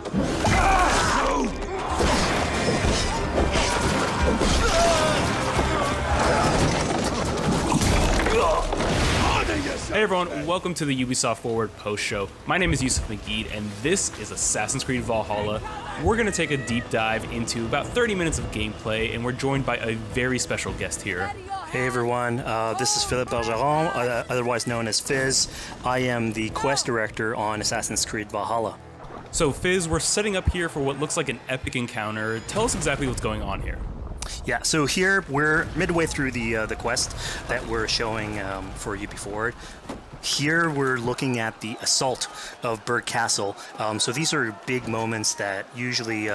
Hey everyone, welcome to the Ubisoft Forward post show. My name is Yusuf McGeed, and this is Assassin Creed Valhalla. We're going to take a deep dive into about 30 minutes of gameplay, and we're joined by a very special guest here. Hey everyone, this is Philippe Bergeron, otherwise known as Fizz. I am the quest director on Assassin Creed Valhalla. So Fizz, we're setting up here for what looks like an epic encounter. Tell us exactly what's going on here. Yeah, so here we're midway through the quest that we're showing for UB Forward. Here we're looking at the assault of Berg Castle. So these are big moments that usually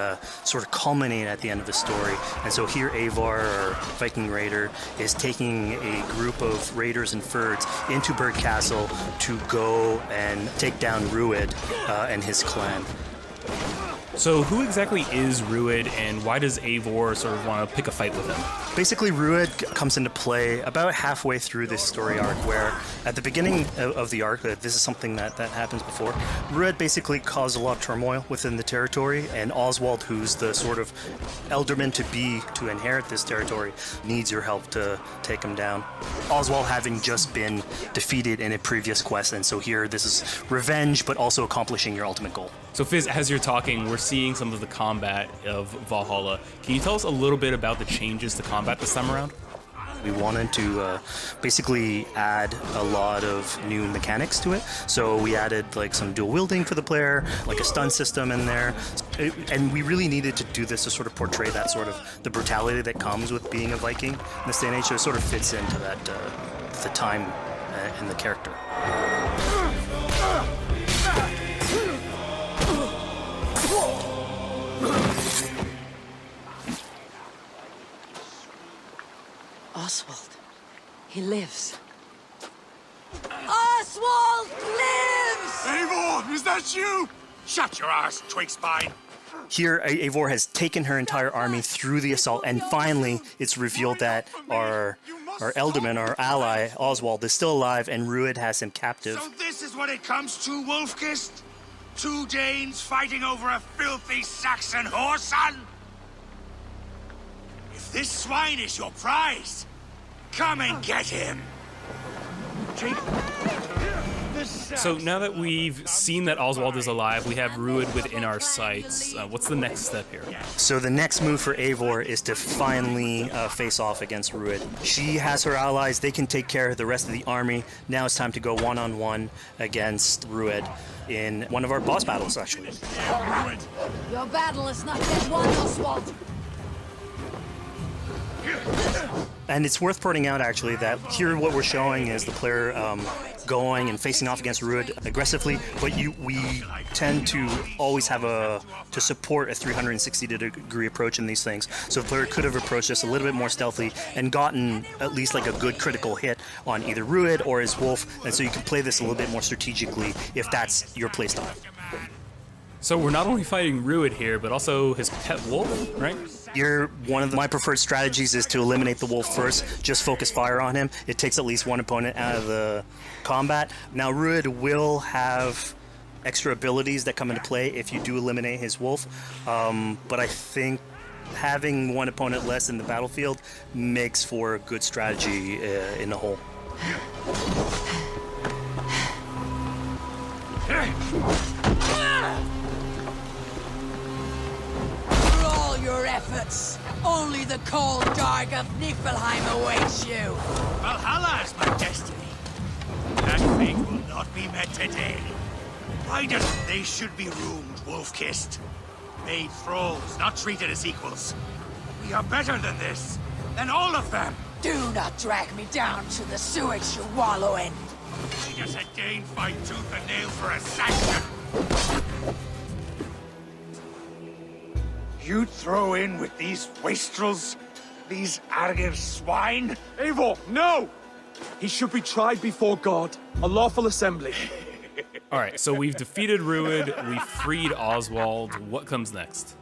sort of culminate at the end of the story. And so here Eivor, our Viking raider, is taking a group of raiders and Fyrds into Berg Castle to go and take down Rued and his clan. So who exactly is Rued, and why does Eivor sort of want to pick a fight with him? Basically, Rued comes into play about halfway through this story arc, where at the beginning of the arc, this is something that happens before, Rued basically caused a lot of turmoil within the territory, and Oswald, who's the sort of elderman to inherit this territory, needs your help to take him down. Oswald having just been defeated in a previous quest, and so here this is revenge, but also accomplishing your ultimate goal. So Fizz, as you're talking, we're seeing some of the combat of Valhalla. Can you tell us a little bit about the changes to combat this time around? We wanted to basically add a lot of new mechanics to it. So we added like some dual wielding for the player, like a stun system in there. And we really needed to do this to sort of portray that sort of the brutality that comes with being a Viking in this day and age. So it sort of fits into that, the time and the character. Oswald. He lives. Oswald lives! Eivor, is that you? Shut your ass, twig spine. Here, Eivor has taken her entire army through the assault, and finally it's revealed that our Elderman, our ally, Oswald, is still alive, and Rued has him captive. So this is what it comes to, Wolfkist? Two Danes fighting over a filthy Saxon whoreson? If this swine is your prize, come and get him! So now that we've seen that Oswald is alive, we have Rued within our sights. What's the next step here? So the next move for Eivor is to finally face off against Rued. She has her allies, they can take care of the rest of the army. Now it's time to go one-on-one against Rued in one of our boss battles, actually. Your battle is not yet won, Oswald. And it's worth pointing out, actually, that here what we're showing is the player going and facing off against Rued aggressively, but we tend to always have to support a 360-degree approach in these things. So the player could have approached this a little bit more stealthily and gotten at least like a good critical hit on either Rued or his wolf, and so you can play this a little bit more strategically if that's your playstyle. So we're not only fighting Rued here, but also his pet wolf, right? One of my preferred strategies is to eliminate the wolf first, just focus fire on him. It takes at least one opponent out of the combat. Now Rued will have extra abilities that come into play if you do eliminate his wolf, but I think having one opponent less in the battlefield makes for a good strategy in the whole. Your efforts. Only the cold dark of Niflheim awaits you. Valhalla is my destiny. That fate will not be met today. Why does they should be roomed, Wolfkist? Made thralls, not treated as equals. We are better than this. Than all of them. Do not drag me down to the sewage you wallow in. Why does a Dane fight tooth and nail for a Saxon? You throw in with these wastrels? These Argir swine? Eivor, no! He should be tried before God, a lawful assembly. Alright, so we've defeated Rued, we freed Oswald. What comes next?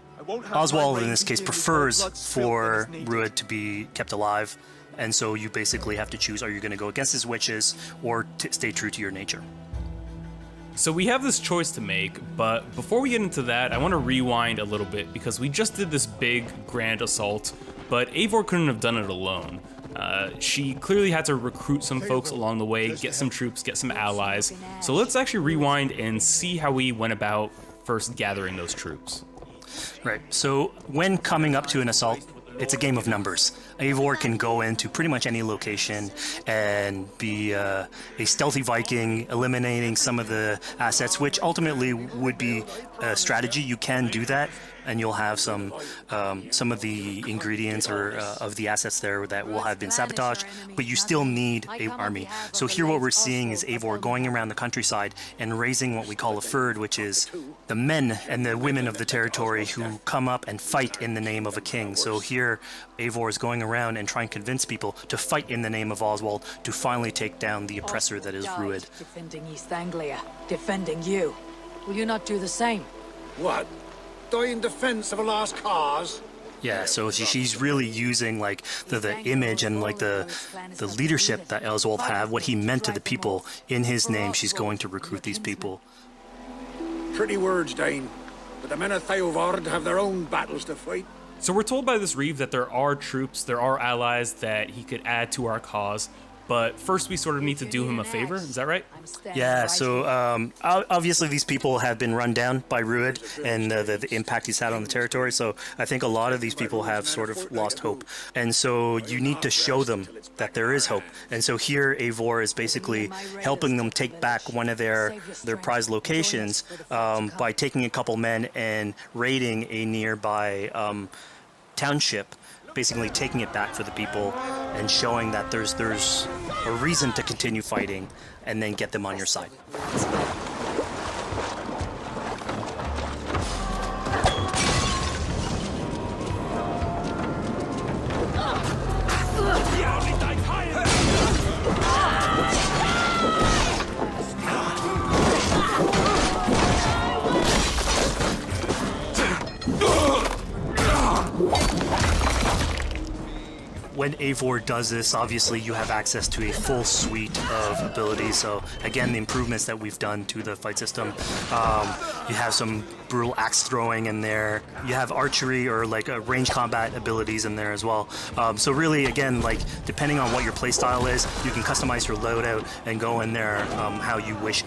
Oswald, in this case, prefers for Rued to be kept alive, and so you basically have to choose, are you going to go against his wishes or stay true to your nature? So we have this choice to make, but before we get into that, I want to rewind a little bit because we just did this big, grand assault, but Eivor couldn't have done it alone. She clearly had to recruit some folks along the way, get some troops, get some allies. So let's actually rewind and see how we went about first gathering those troops. Right, so when coming up to an assault, it's a game of numbers. Eivor can go into pretty much any location and be a stealthy Viking, eliminating some of the assets, which ultimately would be a strategy. You can do that, and you'll have some of the ingredients or of the assets there that will have been sabotaged, but you still need an army. So here what we're seeing is Eivor going around the countryside and raising what we call a fyrd, which is the men and the women of the territory who come up and fight in the name of a king. So here Eivor is going around and trying to convince people to fight in the name of Oswald to finally take down the oppressor that is Rued. Defending East Anglia, defending you. Will you not do the same? What? Die in defense of a lost cause? Yeah, so she's really using like the image and like the leadership that Oswald had, what he meant to the people. In his name, she's going to recruit these people. Pretty words, Dane. But the men of Theovard have their own battles to fight. So we're told by this Reeve that there are troops, there are allies that he could add to our cause, but first we sort of need to do him a favor, is that right? Yeah, so obviously these people have been run down by Rued and the impact he's had on the territory, so I think a lot of these people have sort of lost hope. And so you need to show them that there is hope. And so here Eivor is basically helping them take back one of their prized locations by taking a couple men and raiding a nearby township, basically taking it back for the people and showing that there's a reason to continue fighting and then get them on your side. When Eivor does this, obviously you have access to a full suite of abilities. So again, the improvements that we've done to the fight system. You have some brutal axe throwing in there. You have archery or like range combat abilities in there as well. So really, again, like depending on what your playstyle is, you can customize your loadout and go in there how you wish.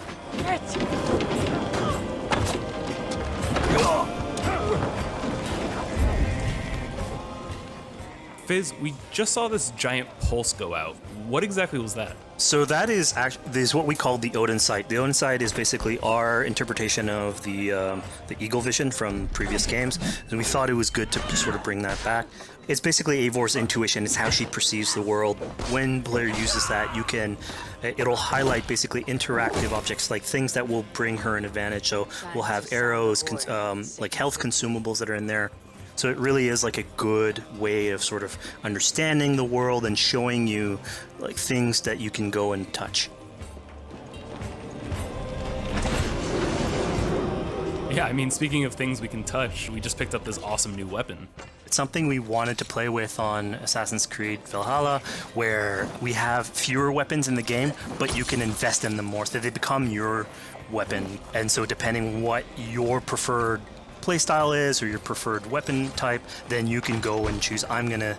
Fizz, we just saw this giant pulse go out. What exactly was that? So that is what we call the Odin sight. The Odin sight is basically our interpretation of the eagle vision from previous games, and we thought it was good to sort of bring that back. It's basically Eivor's intuition. It's how she perceives the world. When the player uses that, it'll highlight basically interactive objects, like things that will bring her an advantage. So we'll have arrows, like health consumables that are in there. So it really is like a good way of sort of understanding the world and showing you like things that you can go and touch. Yeah, I mean, speaking of things we can touch, we just picked up this awesome new weapon. It's something we wanted to play with on Assassin Creed Valhalla, where we have fewer weapons in the game, but you can invest in them more, so they become your weapon. And so depending what your preferred playstyle is or your preferred weapon type, then you can go and choose, I'm gonna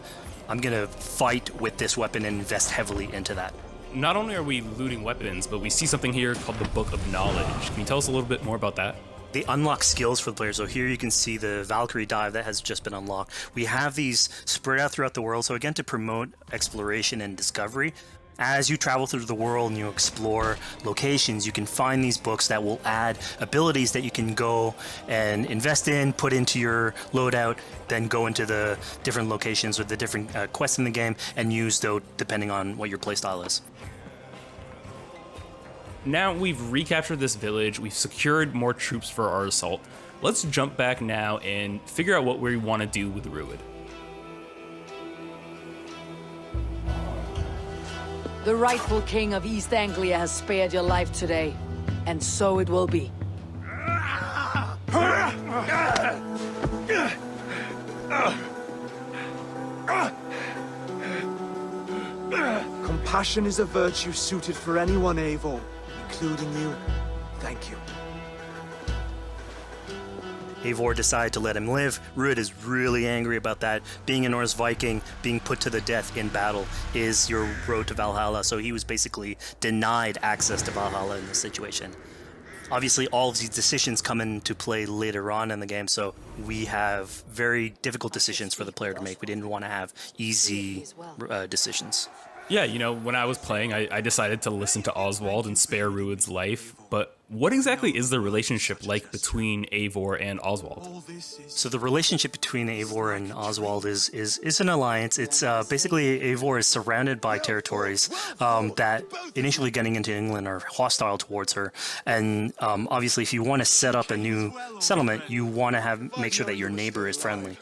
fight with this weapon and invest heavily into that. Not only are we looting weapons, but we see something here called the Book of Knowledge. Can you tell us a little bit more about that? They unlock skills for the player. So here you can see the Valkyrie dive that has just been unlocked. We have these spread out throughout the world, so again, to promote exploration and discovery. As you travel through the world and you explore locations, you can find these books that will add abilities that you can go and invest in, put into your loadout, then go into the different locations with the different quests in the game and use those depending on what your playstyle is. Now we've recaptured this village, we've secured more troops for our assault. Let's jump back now and figure out what we want to do with Rued. The rightful king of East Anglia has spared your life today, and so it will be. Compassion is a virtue suited for anyone, Eivor, including you. Thank you. Eivor decided to let him live. Ruud is really angry about that. Being a Norse Viking, being put to the death in battle is your road to Valhalla, so he was basically denied access to Valhalla in this situation. Obviously, all of these decisions come into play later on in the game, so we have very difficult decisions for the player to make. We didn't want to have easy decisions. Yeah, you know, when I was playing, I decided to listen to Oswald and spare Ruud's life, but what exactly is the relationship like between Eivor and Oswald? So the relationship between Eivor and Oswald is an alliance. It's basically Eivor is surrounded by territories that initially getting into England are hostile towards her, and obviously if you want to set up a new settlement, you want to make sure that your neighbor is friendly.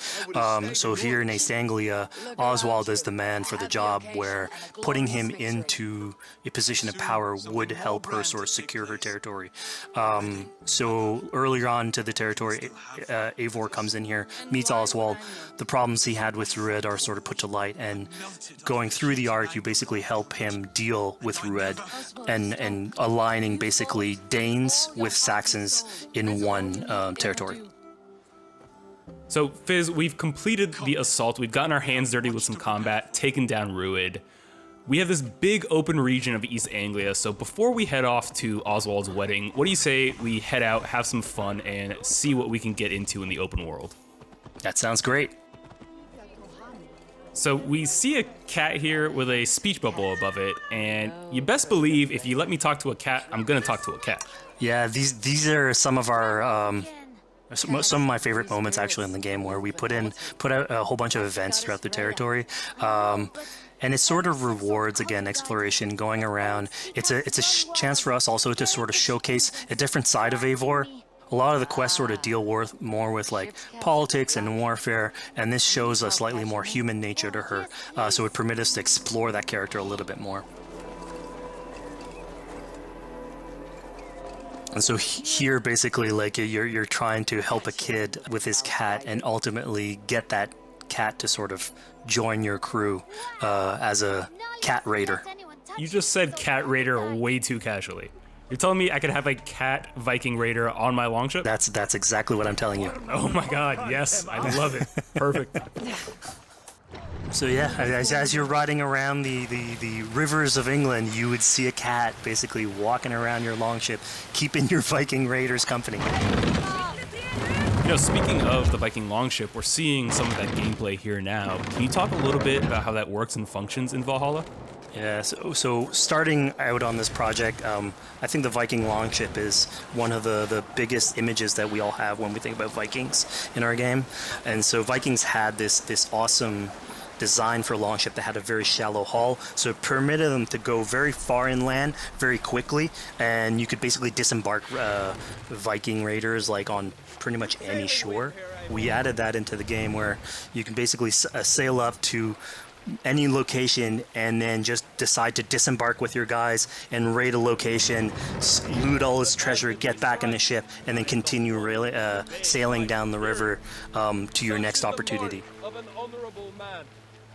So here in East Anglia, Oswald is the man for the job, where putting him into a position of power would help her sort of secure her territory. So earlier on to the territory, Eivor comes in here, meets Oswald. The problems he had with Ruud are sort of put to light, and going through the arc, you basically help him deal with Ruud and aligning basically Danes with Saxons in one territory. So, Fizz, we've completed the assault, we've gotten our hands dirty with some combat, taken down Ruud. We have this big open region of East Anglia, so before we head off to Oswald's wedding, what do you say we head out, have some fun, and see what we can get into in the open world? That sounds great. So we see a cat here with a speech bubble above it, and you best believe if you let me talk to a cat, I'm gonna talk to a cat. Yeah, these are some of our some of my favorite moments actually in the game, where we put out a whole bunch of events throughout the territory. And it sort of rewards, again, exploration, going around. It's a chance for us also to sort of showcase a different side of Eivor. A lot of the quests sort of deal more with like politics and warfare, and this shows a slightly more human nature to her. So it permits us to explore that character a little bit more. And so here, basically, like you're trying to help a kid with his cat, and ultimately get that cat to sort of join your crew as a cat raider. You just said cat raider way too casually. You're telling me I could have a cat Viking raider on my longship? That's exactly what I'm telling you. Oh my god, yes, I love it. Perfect. So yeah, as you're riding around the rivers of England, you would see a cat basically walking around your longship, keeping your Viking raiders company. You know, speaking of the Viking longship, we're seeing some of that gameplay here now. Can you talk a little bit about how that works and functions in Valhalla? Yeah, so starting out on this project, I think the Viking longship is one of the biggest images that we all have when we think about Vikings in our game. And so Vikings had this awesome design for longship that had a very shallow hull, so it permitted them to go very far inland very quickly, and you could basically disembark Viking raiders like on pretty much any shore. We added that into the game, where you can basically sail up to any location and then just decide to disembark with your guys and raid a location, loot all its treasure, get back in the ship, and then continue sailing down the river to your next opportunity.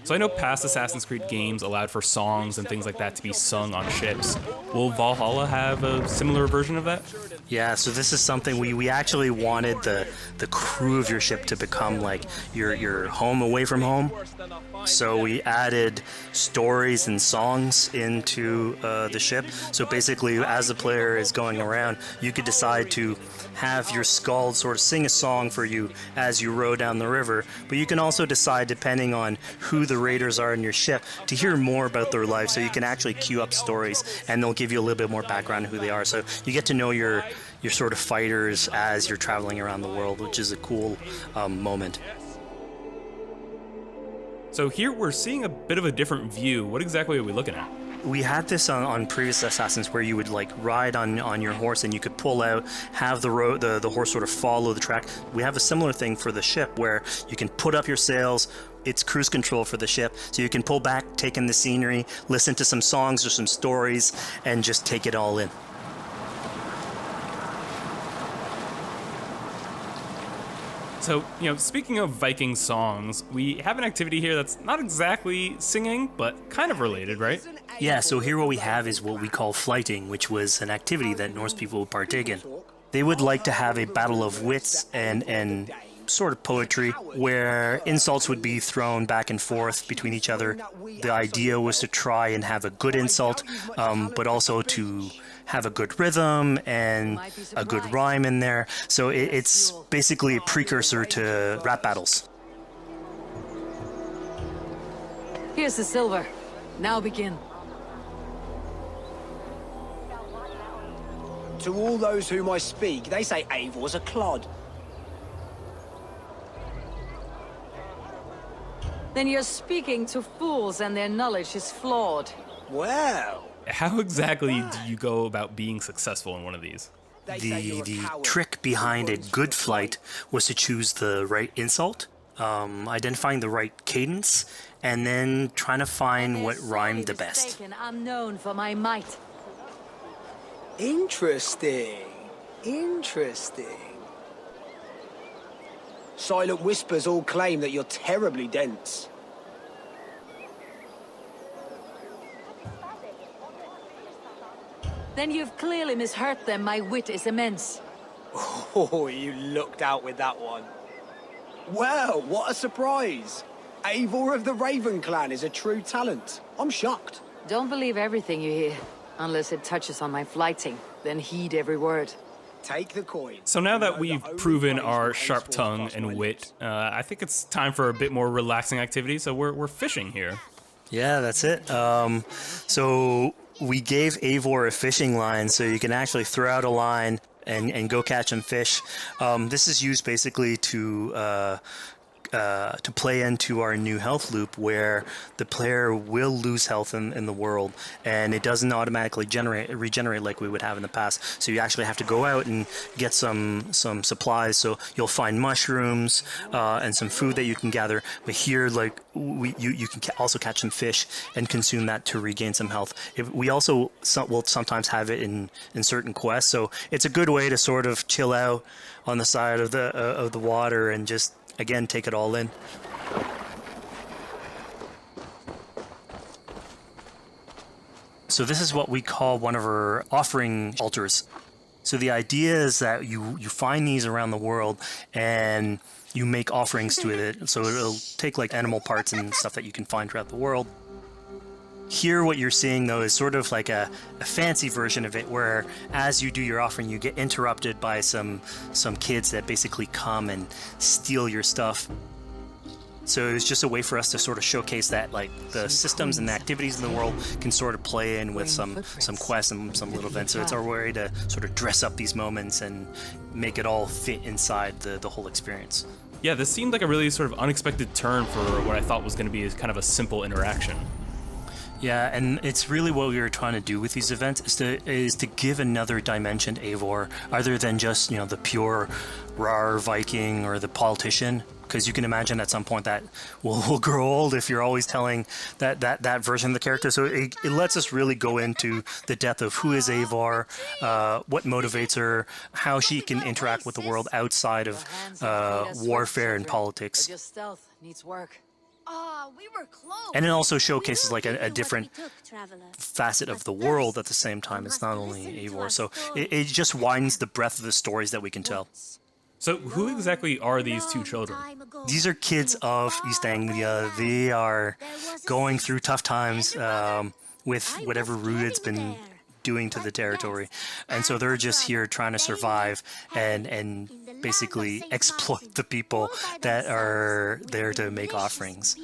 So I know past Assassin's Creed games allowed for songs and things like that to be sung on ships. Will Valhalla have a similar version of that? Yeah, so this is something we actually wanted the crew of your ship to become like your home away from home. So we added stories and songs into the ship. So basically, as the player is going around, you could decide to have your skald sort of sing a song for you as you row down the river. But you can also decide, depending on who the raiders are in your ship, to hear more about their life. So you can actually queue up stories, and they'll give you a little bit more background on who they are. So you get to know your sort of fighters as you're traveling around the world, which is a cool moment. So here we're seeing a bit of a different view. What exactly are we looking at? We had this on previous Assassins, where you would like ride on your horse, and you could pull out, have the horse sort of follow the track. We have a similar thing for the ship, where you can put up your sails. It's cruise control for the ship, so you can pull back, take in the scenery, listen to some songs or some stories, and just take it all in. So, you know, speaking of Viking songs, we have an activity here that's not exactly singing, but kind of related, right? Yeah, so here what we have is what we call flighting, which was an activity that Norse people would partake in. They would like to have a battle of wits and sort of poetry, where insults would be thrown back and forth between each other. The idea was to try and have a good insult, but also to have a good rhythm and a good rhyme in there. So it's basically a precursor to rap battles. Here's the silver. Now begin. To all those whom I speak, they say Eivor's a clod. Then you're speaking to fools and their knowledge is flawed. Well, How exactly do you go about being successful in one of these? The trick behind a good flight was to choose the right insult, identifying the right cadence, and then trying to find what rhymed the best. I'm known for my might. interesting. Interesting. Silent whispers all claim that you're terribly dense. Then you've clearly misheard them. My wit is immense. Oh, you looked out with that one. Well, what a surprise. Eivor of the Raven clan is a true talent. I'm shocked. Don't believe everything you hear, unless it touches on my flighting. Then heed every word. Take the coin. So now that we've proven our sharp tongue and wit, I think it's time for a bit more relaxing activity. So we're fishing here. Yeah, that's it. So we gave Eivor a fishing line, so you can actually throw out a line and go catch some fish. This is used basically to play into our new health loop, where the player will lose health in the world, and it doesn't automatically regenerate like we would have in the past. So you actually have to go out and get some supplies. So you'll find mushrooms and some food that you can gather. But here, like you can also catch some fish and consume that to regain some health. We also will sometimes have it in certain quests. So it's a good way to sort of chill out on the side of the water and just, again, take it all in. So this is what we call one of our offering altars. So the idea is that you find these around the world and you make offerings to it. So it'll take like animal parts and stuff that you can find throughout the world. Here what you're seeing though is sort of like a fancy version of it, where as you do your offering you get interrupted by some kids that basically come and steal your stuff. So it's just a way for us to sort of showcase that like the systems and the activities in the world can sort of play in with some quests and some little events. So it's our way to sort of dress up these moments and make it all fit inside the whole experience. Yeah, this seemed like a really sort of unexpected turn for what I thought was going to be kind of a simple interaction. Yeah, and it's really what we were trying to do with these events is to give another dimension to Eivor, other than just, the pure rar Viking or the politician. Because you can imagine at some point that will grow old if you're always telling that version of the character. So it lets us really go into the depth of who is Eivor, what motivates her, how she can interact with the world outside of warfare and politics. But your stealth needs work. We were close. And it also showcases like a different facet of the world at the same time. It's not only Eivor. So it just widens the breadth of the stories that we can tell. So who exactly are these two children? These are kids of East Anglia. They are going through tough times with whatever Rued's been doing to the territory. And so they're just here trying to survive and basically exploit the people that are there to make offerings.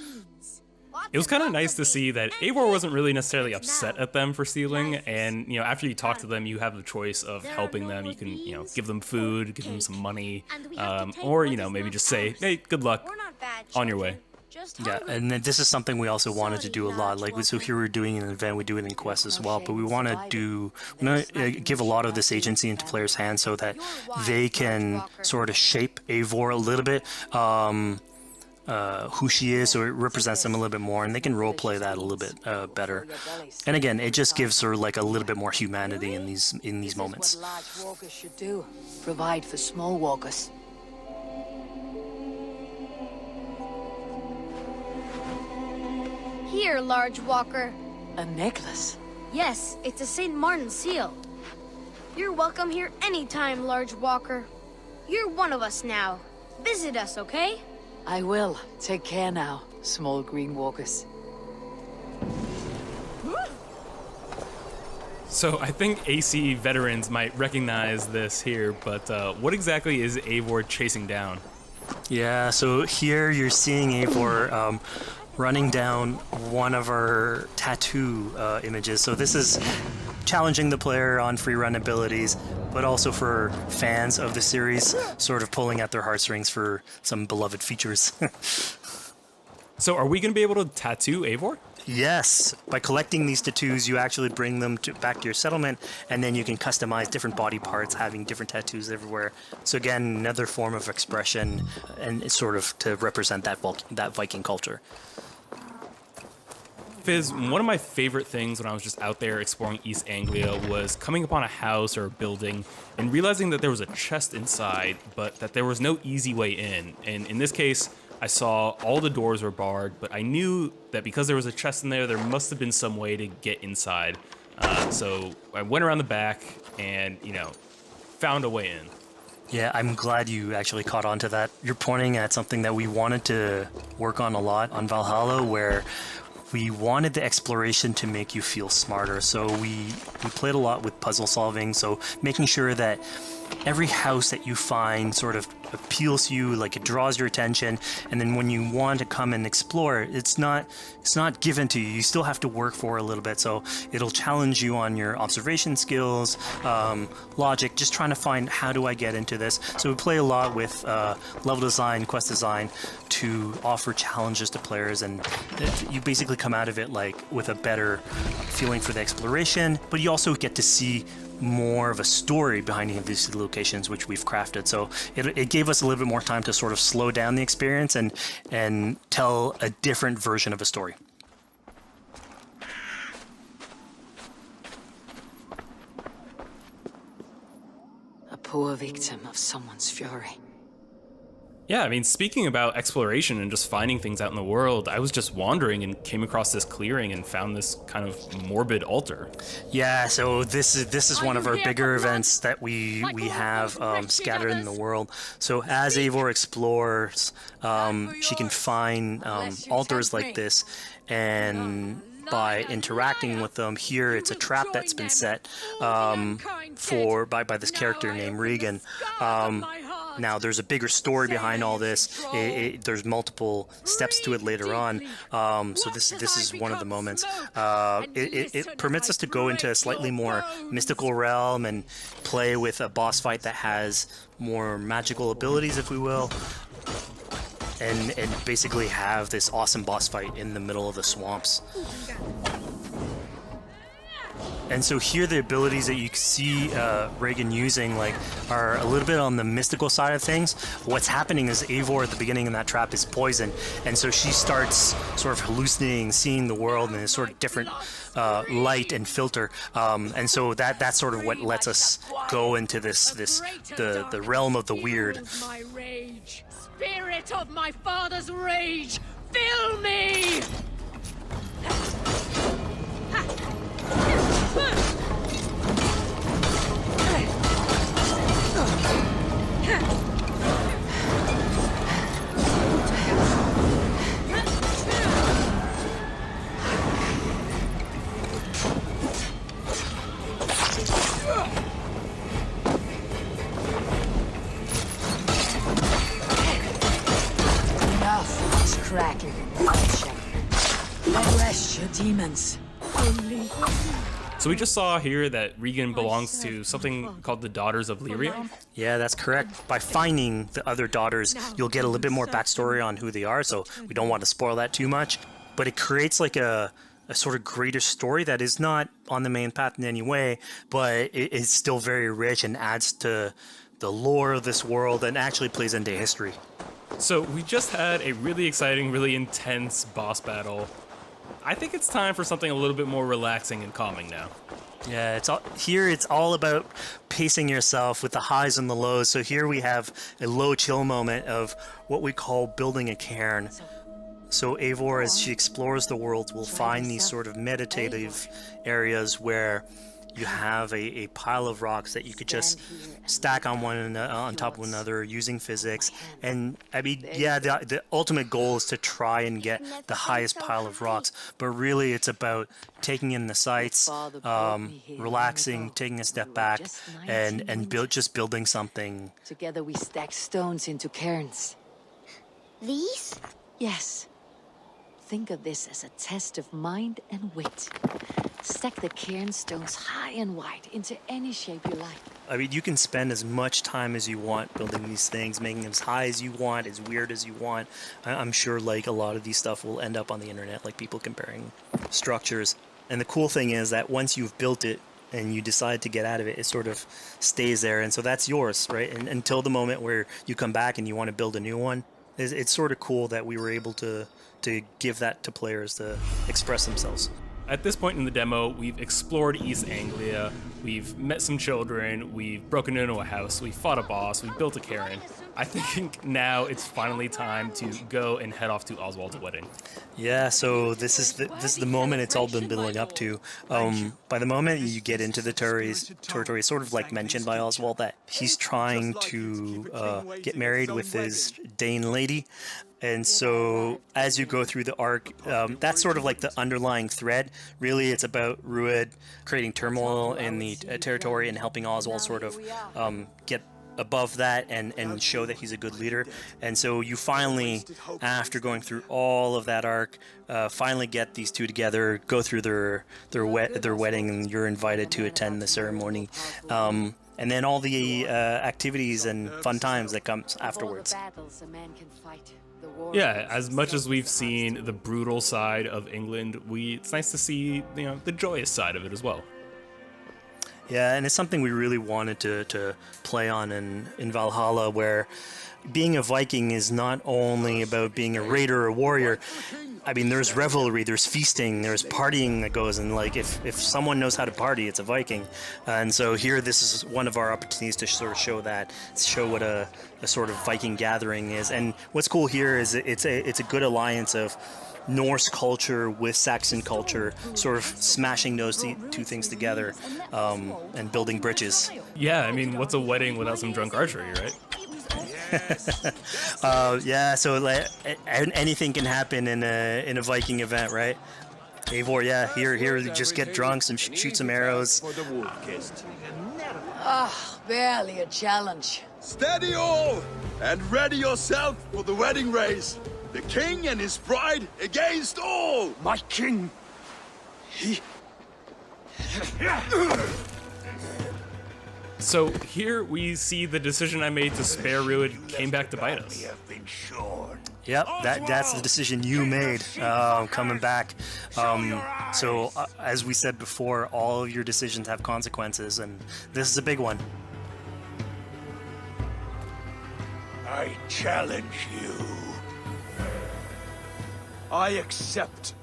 It was kind of nice to see that Eivor wasn't really necessarily upset at them for stealing, and after you talk to them, you have the choice of helping them. You can give them food, give them some money, or maybe just say, hey, good luck, on your way. Yeah, and then this is something we also wanted to do a lot. Like, so here we're doing an event, we do it in quests as well, but we want to give a lot of this agency into players' hands so that they can sort of shape Eivor a little bit, who she is, so it represents them a little bit more, and they can roleplay that a little bit better. And again, it just gives her like a little bit more humanity in these moments. This is what large walkers should do. Provide for small walkers. Here, large walker. A necklace? Yes, it's a St. Martin seal. You're welcome here anytime, large walker. You're one of us now. Visit us, okay? I will. Take care now, small green walkers. So I think AC veterans might recognize this here, but what exactly is Eivor chasing down? Yeah, so here you're seeing Eivor running down one of our tattoo images. So this is challenging the player on free run abilities, but also for fans of the series, sort of pulling at their heartstrings for some beloved features. So are we going to be able to tattoo Eivor? Yes, by collecting these tattoos, you actually bring them back to your settlement, and then you can customize different body parts, having different tattoos everywhere. So again, another form of expression, and it's sort of to represent that Viking culture. Fizz, one of my favorite things when I was just out there exploring East Anglia was coming upon a house or a building and realizing that there was a chest inside, but that there was no easy way in. And in this case, I saw all the doors were barred, but I knew that because there was a chest in there must have been some way to get inside. So I went around the back and, found a way in. Yeah, I'm glad you actually caught on to that. You're pointing at something that we wanted to work on a lot on Valhalla, where we wanted the exploration to make you feel smarter. So we played a lot with puzzle solving, so making sure that every house that you find sort of appeals to you, like it draws your attention, and then when you want to come and explore, it's not given to you. You still have to work for it a little bit, so it'll challenge you on your observation skills, logic, just trying to find how do I get into this. So we play a lot with level design, quest design to offer challenges to players, and you basically come out of it like with a better feeling for the exploration, but you also get to see more of a story behind any of these locations, which we've crafted. So it gave us a little bit more time to sort of slow down the experience and tell a different version of a story. A poor victim of someone's fury. Yeah, I mean, speaking about exploration and just finding things out in the world, I was just wandering and came across this clearing and found this kind of morbid altar. Yeah, so this is one of our bigger events that we have scattered in the world. So as Eivor explores, she can find altars like this, and by interacting with them, here it's a trap that's been set by this character named Regan. Now, there's a bigger story behind all this. There's multiple steps to it later on. So this is one of the moments. It permits us to go into a slightly more mystical realm and play with a boss fight that has more magical abilities, if we will. And basically have this awesome boss fight in the middle of the swamps. And so here the abilities that you see Regan using are a little bit on the mystical side of things. What's happening is Eivor at the beginning in that trap is poisoned, and so she starts sort of hallucinating, seeing the world in a sort of different light and filter. And so that's sort of what lets us go into the realm of the weird. My rage, spirit of my father's rage, fill me! Enough, it's cracking and crunching. Arrest your demons. So we just saw here that Regan belongs to something called the Daughters of Lyria. Yeah, that's correct. By finding the other daughters, you'll get a little bit more backstory on who they are, so we don't want to spoil that too much. But it creates like a sort of greater story that is not on the main path in any way, but it is still very rich and adds to the lore of this world and actually plays into history. So we just had a really exciting, really intense boss battle. I think it's time for something a little bit more relaxing and calming now. Yeah, it's all about pacing yourself with the highs and the lows. So here we have a low chill moment of what we call building a cairn. So Eivor, as she explores the world, will find these sort of meditative areas where you have a pile of rocks that you could just stack on top of one another using physics. And I mean, yeah, the ultimate goal is to try and get the highest pile of rocks, but really it's about taking in the sights, relaxing, taking a step back, and just building something. Together we stack stones into cairns. These? Yes. Think of this as a test of mind and wit. Stack the cairn stones high and wide into any shape you like. I mean, you can spend as much time as you want building these things, making them as high as you want, as weird as you want. I'm sure like a lot of these stuff will end up on the internet, like people comparing structures. And the cool thing is that once you've built it and you decide to get out of it, it sort of stays there. And so that's yours, right? And until the moment where you come back and you want to build a new one. It's sort of cool that we were able to give that to players to express themselves. At this point in the demo, we've explored East Anglia, we've met some children, we've broken into a house, we fought a boss, we built a cairn. I think now it's finally time to go and head off to Oswald's wedding. Yeah, so this is the moment it's all been building up to. By the moment you get into the territory, it's sort of like mentioned by Oswald that he's trying to get married with his Dane lady. And so as you go through the arc, that's sort of like the underlying thread. Really, it's about Rued creating turmoil in the territory and helping Oswald sort of get above that and show that he's a good leader. And so you finally, after going through all of that arc, finally get these two together, go through their wedding, and you're invited to attend the ceremony. And then all the activities and fun times that comes afterwards. Yeah, as much as we've seen the brutal side of England, it's nice to see, the joyous side of it as well. Yeah, and it's something we really wanted to play on in Valhalla, where being a Viking is not only about being a raider or a warrior. I mean, there's revelry, there's feasting, there's partying that goes, and like if someone knows how to party, it's a Viking. And so here, this is one of our opportunities to sort of show what a sort of Viking gathering is. And what's cool here is it's a good alliance of Norse culture with Saxon culture, sort of smashing those two things together and building bridges. Yeah, I mean, what's a wedding without some drunk archery, right? Yeah, so like, anything can happen in a Viking event, right? Eivor, yeah, here, just get drunk, shoot some arrows. Barely a challenge. Steady all, and ready yourself for the wedding race. The king and his bride against all! My king! He... So here we see the decision I made to spare Rued came back to bite us. Yep, that's the decision you made, coming back. So as we said before, all of your decisions have consequences, and this is a big one. I challenge you. I accept.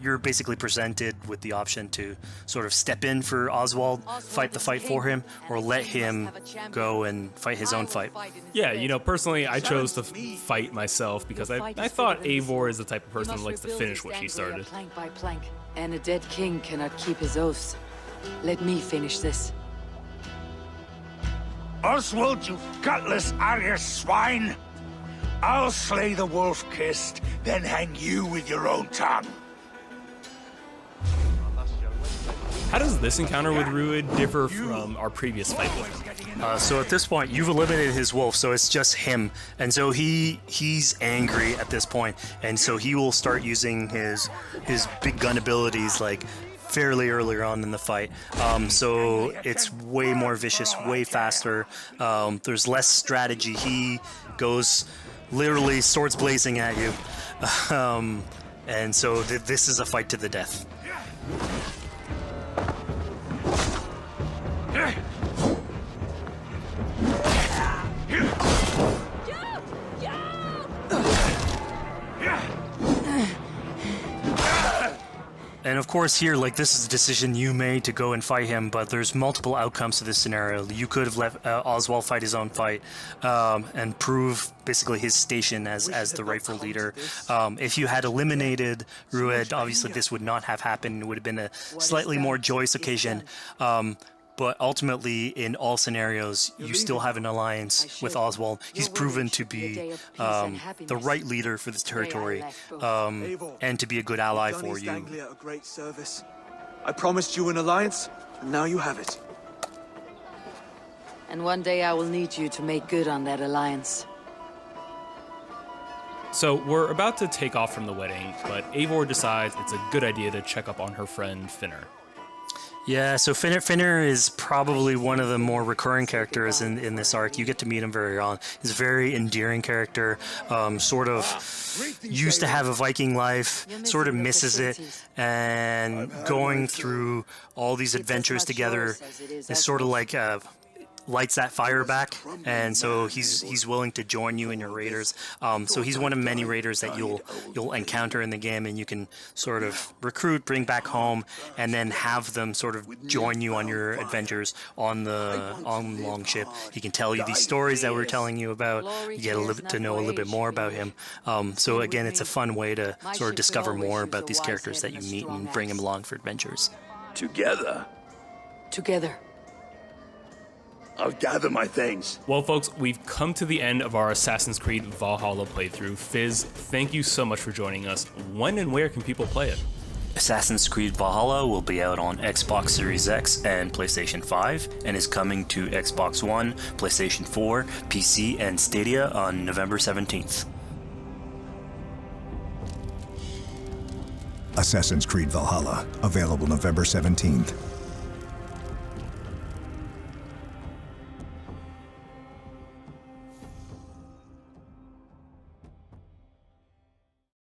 You're basically presented with the option to sort of step in for Oswald, fight the fight for him, or let him go and fight his own fight. Yeah, personally, I chose to fight myself because I thought Eivor is the type of person who likes to finish what she started. Plank by plank, and a dead king cannot keep his oaths. Let me finish this. Oswald, you gutless Arya swine! I'll slay the wolf-kissed, then hang you with your own tongue. How does this encounter with Rued differ from our previous fight with him? So at this point, you've eliminated his wolf, so it's just him. And so he's angry at this point, and so he will start using his big gun abilities like fairly earlier on in the fight. So it's way more vicious, way faster. There's less strategy. He goes literally swords blazing at you. And so this is a fight to the death. And of course here, like, this is a decision you made to go and fight him, but there's multiple outcomes to this scenario. You could have let Oswald fight his own fight and prove basically his station as the rightful leader. If you had eliminated Rued, obviously this would not have happened. It would have been a slightly more joyous occasion. But ultimately, in all scenarios, you still have an alliance with Oswald. He's proven to be the right leader for this territory and to be a good ally for you. A great service. I promised you an alliance, and now you have it. And one day I will need you to make good on that alliance. So we're about to take off from the wedding, but Eivor decides it's a good idea to check up on her friend Finner. Yeah, so Finner is probably one of the more recurring characters in this arc. You get to meet him very early. He's a very endearing character, sort of used to have a Viking life, sort of misses it, and going through all these adventures together is sort of like lights that fire back, and so he's willing to join you in your raiders. So he's one of many raiders that you'll encounter in the game, and you can sort of recruit, bring back home, and then have them sort of join you on your adventures on Longship. He can tell you these stories that we're telling you about. You get to know a little bit more about him. So again, it's a fun way to sort of discover more about these characters that you meet and bring them along for adventures. Together, I'll gather my things. Well, folks, we've come to the end of our Assassin's Creed Valhalla playthrough. Fizz, thank you so much for joining us. When and where can people play it? Assassin's Creed Valhalla will be out on Xbox Series X and PlayStation 5, and is coming to Xbox One, PlayStation 4, PC, and Stadia on November 17th. Assassin's Creed Valhalla, available November 17th.